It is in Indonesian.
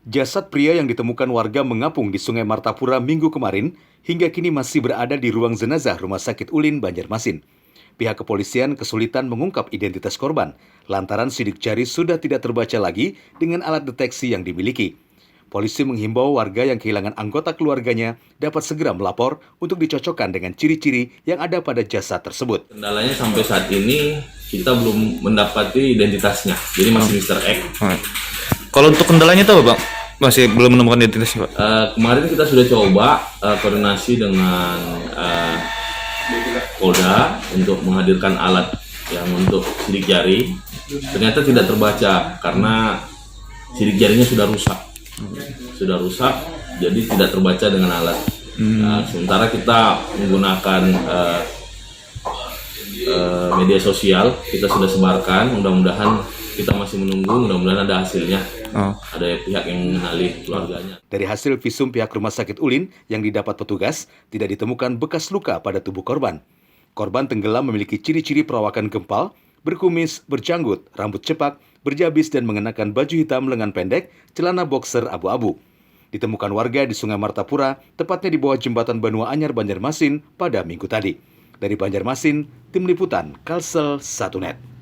Jasad pria yang ditemukan warga mengapung di Sungai Martapura Minggu kemarin hingga kini masih berada di ruang jenazah Rumah Sakit Ulin, Banjarmasin. Pihak kepolisian kesulitan mengungkap identitas korban lantaran sidik jari sudah tidak terbaca lagi dengan alat deteksi yang dimiliki. Polisi menghimbau warga yang kehilangan anggota keluarganya dapat segera melapor untuk dicocokkan dengan ciri-ciri yang ada pada jasad tersebut. Kendalanya sampai saat ini kita belum mendapati identitasnya, jadi masih Mr. X. Kalau untuk kendalanya itu apa, Bang? Masih belum menemukan identitasnya, Pak? Kemarin kita sudah coba koordinasi dengan Polda untuk menghadirkan alat yang untuk sidik jari. Ternyata tidak terbaca karena sidik jarinya sudah rusak, jadi tidak terbaca dengan alat. Sementara kita menggunakan media sosial, kita sudah sebarkan. Mudah-mudahan kita masih menunggu, mudah-mudahan ada hasilnya. Ada pihak yang mengenali keluarganya. Dari hasil visum pihak Rumah Sakit Ulin yang didapat petugas, tidak ditemukan bekas luka pada tubuh korban. Korban tenggelam memiliki ciri-ciri perawakan gempal, berkumis, berjanggut, rambut cepak, berjabis dan mengenakan baju hitam lengan pendek, celana boxer abu-abu. Ditemukan warga di Sungai Martapura, tepatnya di bawah jembatan Banua Anyar, Banjarmasin pada Minggu tadi. Dari Banjarmasin, Tim Liputan Kalsel 1net.